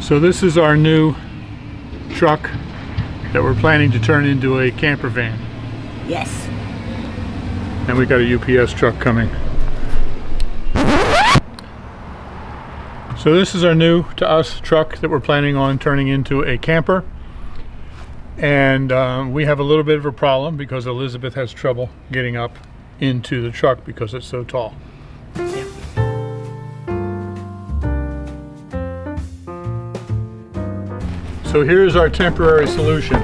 So this is our new truck that we're planning to turn into a camper van. Yes. And we got a UPS truck coming. So this is our new to us truck that we're planning on turning into a camper. And we have a little bit of a problem because Elizabeth has trouble getting up into the truck because it's so tall. So here's our temporary solution.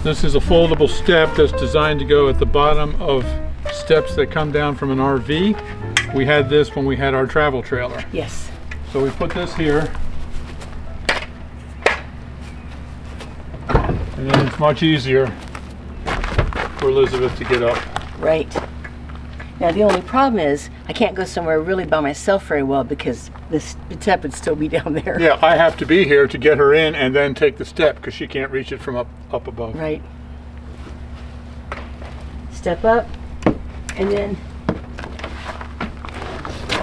This is a foldable step that's designed to go at the bottom of steps that come down from an RV. We had this when we had our travel trailer. Yes. So we put this here. And then it's much easier for Elizabeth to get up. Right. Now the only problem is I can't go somewhere really by myself very well because the step would still be down there. Yeah, I have to be here to get her in and then take the step because she can't reach it from up above. Right. Step up and then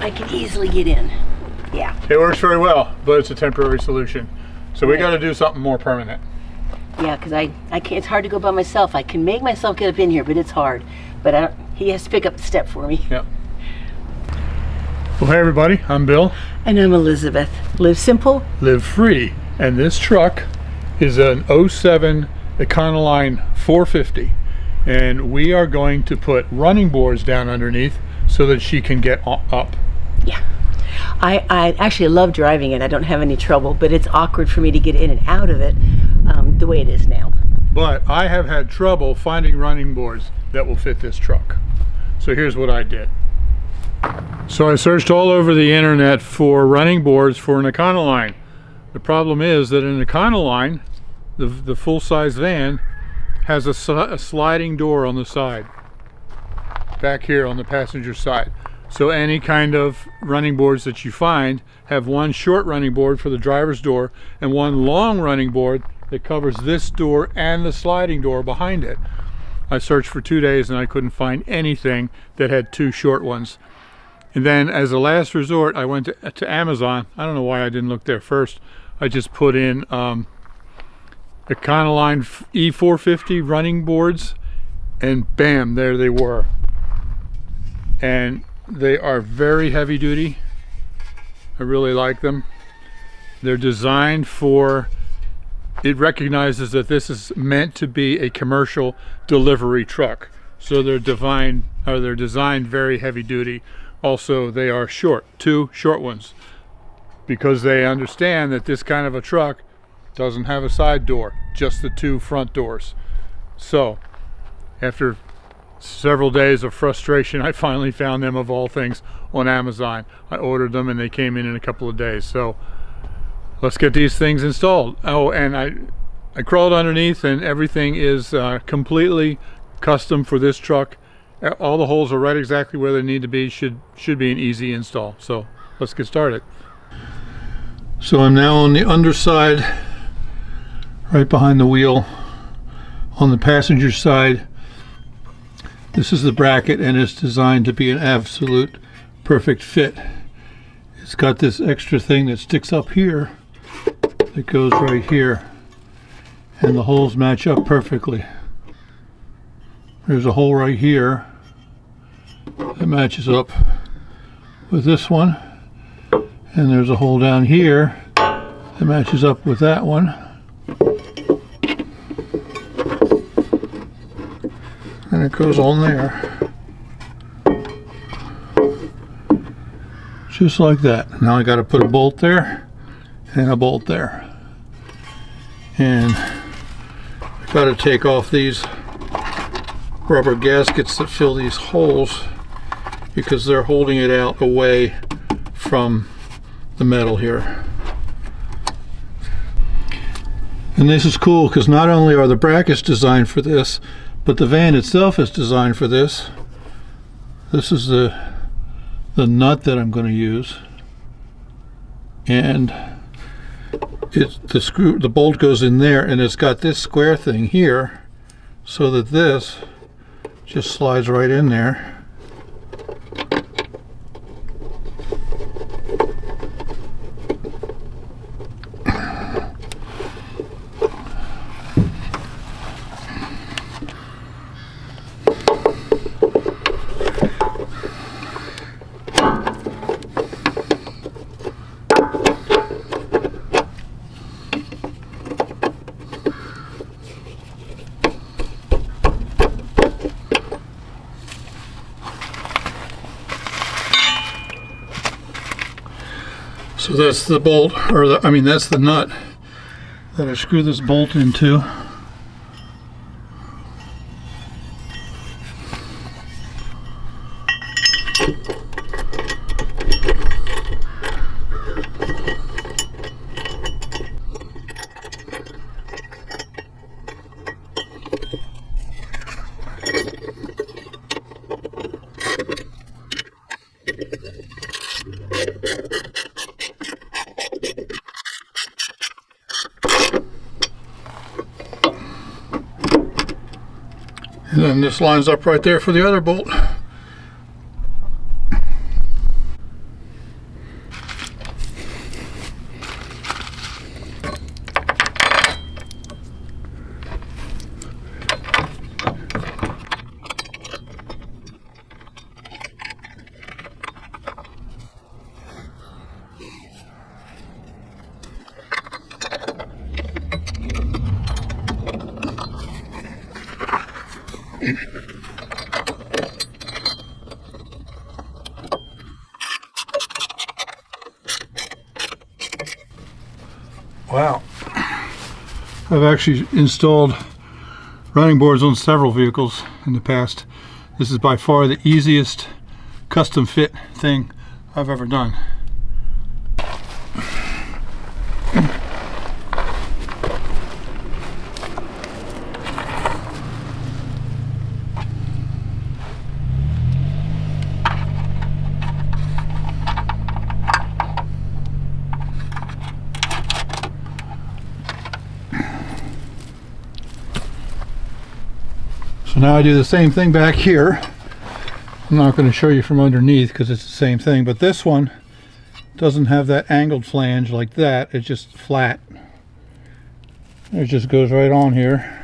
I can easily get in. Yeah. It works very well, but it's a temporary solution. So we got to do something more permanent. Yeah, because I can't. It's hard to go by myself. I can make myself get up in here, but it's hard. But he has to pick up the step for me. Yep. Well, hey everybody, I'm Bill. And I'm Elizabeth. Live simple, live free. And this truck is an 07 Econoline 450. And we are going to put running boards down underneath so that she can get up. Yeah. I actually love driving it. I don't have any trouble, but it's awkward for me to get in and out of it the way it is now. But I have had trouble finding running boards that will fit this truck. So here's what I did. So I searched all over the internet for running boards for an Econoline. The problem is that an Econoline, the full-size van, has a sliding door on the side, back here on the passenger side. So any kind of running boards that you find have one short running board for the driver's door and one long running board that covers this door and the sliding door behind it. I searched for 2 days and I couldn't find anything that had two short ones. And then as a last resort, I went to Amazon. I don't know why I didn't look there first. I just put in Econoline E450 running boards, and bam, there they were. And they are very heavy duty. I really like them. They're designed for, it recognizes that this is meant to be a commercial delivery truck. So they're designed very heavy duty. Also, they are short, two short ones, because they understand that this kind of a truck doesn't have a side door, just the two front doors. So after several days of frustration, I finally found them, of all things, on Amazon. I ordered them and they came in a couple of days. So let's get these things installed. Oh, and I crawled underneath and everything is completely custom for this truck. All the holes are right exactly where they need to be. Should be an easy install. So let's get started. So I'm now on the underside, right behind the wheel, on the passenger side. This is the bracket and it's designed to be an absolute perfect fit. It's got this extra thing that sticks up here that goes right here, and the holes match up perfectly. There's a hole right here that matches up with this one, and there's a hole down here that matches up with that one. And it goes on there. Just like that. Now I got to put a bolt there and a bolt there. And I got to take off these rubber gaskets that fill these holes because they're holding it out away from the metal here. And this is cool because not only are the brackets designed for this, but the van itself is designed for this. This is the nut that I'm going to use, and the bolt goes in there, and it's got this square thing here so that this just slides right in there. So that's the bolt, or I mean that's the nut that I screw this bolt into. And then this lines up right there for the other bolt. Wow. I've actually installed running boards on several vehicles in the past. This is by far the easiest custom fit thing I've ever done. So now I do the same thing back here. I'm not going to show you from underneath because it's the same thing, but this one doesn't have that angled flange like that. It's just flat. It just goes right on here.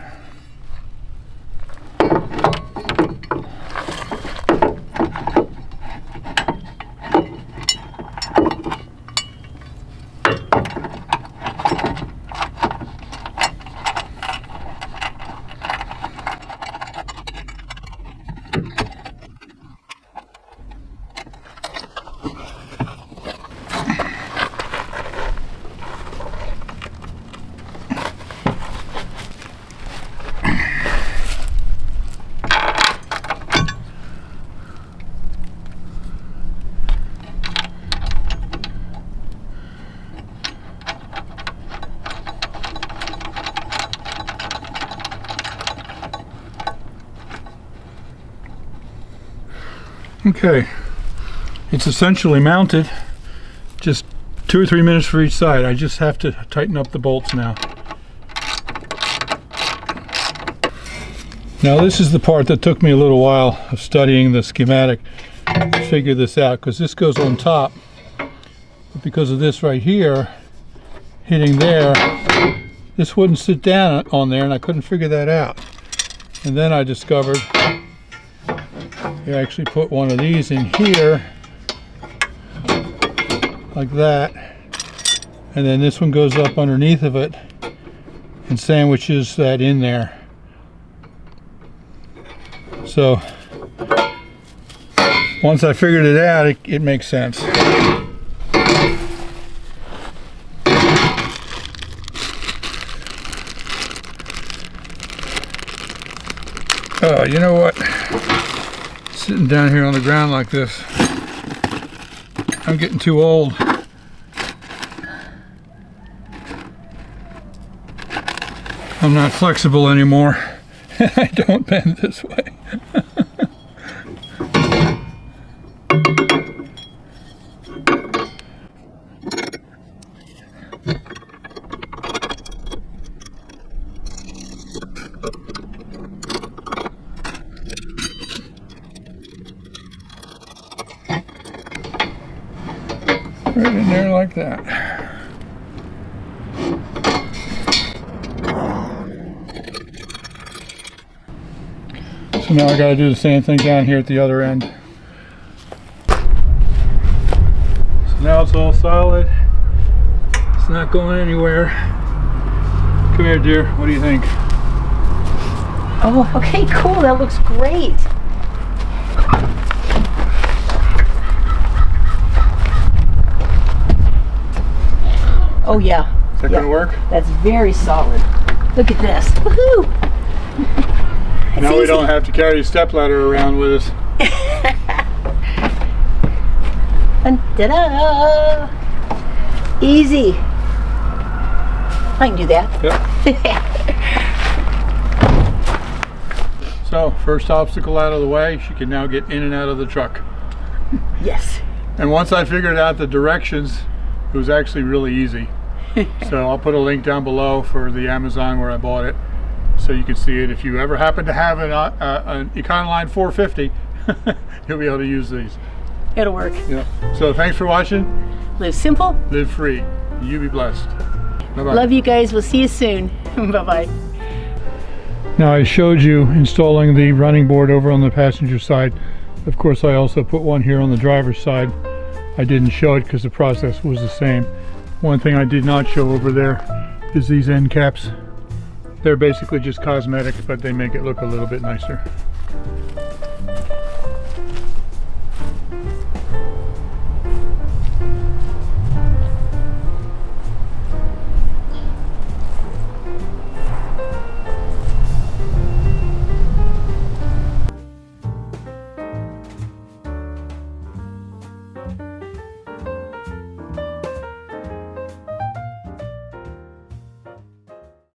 Okay, it's essentially mounted, just 2 or 3 minutes for each side. I just have to tighten up the bolts now. Now this is the part that took me a little while of studying the schematic to figure this out, because this goes on top, but because of this right here hitting there, this wouldn't sit down on there, and I couldn't figure that out. And then I discovered you actually put one of these in here like that, and then this one goes up underneath of it and sandwiches that in there. So once I figured it out, it makes sense. Oh, you know what? Sitting down here on the ground like this, I'm getting too old. I'm not flexible anymore. I don't bend this way. Right in there like that. So now I got to do the same thing down here at the other end. So now it's all solid. It's not going anywhere. Come here, dear. What do you think? Oh, okay, cool. That looks great. Oh yeah. Is that Yeah. going to work? That's very solid. Look at this. Woohoo! Now we easy. don't have to carry a stepladder around with us. And ta-da! Easy. I can do that. Yep. So, first obstacle out of the way, she can now get in and out of the truck. Yes. And once I figured out the directions, it was actually really easy. So I'll put a link down below for the Amazon where I bought it, so you can see it. If you ever happen to have an Econoline 450, you'll be able to use these. It'll work. Yeah. So thanks for watching. Live simple. Live free. You be blessed. Bye-bye. Love you guys. We'll see you soon. Bye-bye. Now I showed you installing the running board over on the passenger side. Of course I also put one here on the driver's side. I didn't show it because the process was the same. One thing I did not show over there is these end caps. They're basically just cosmetic, but they make it look a little bit nicer.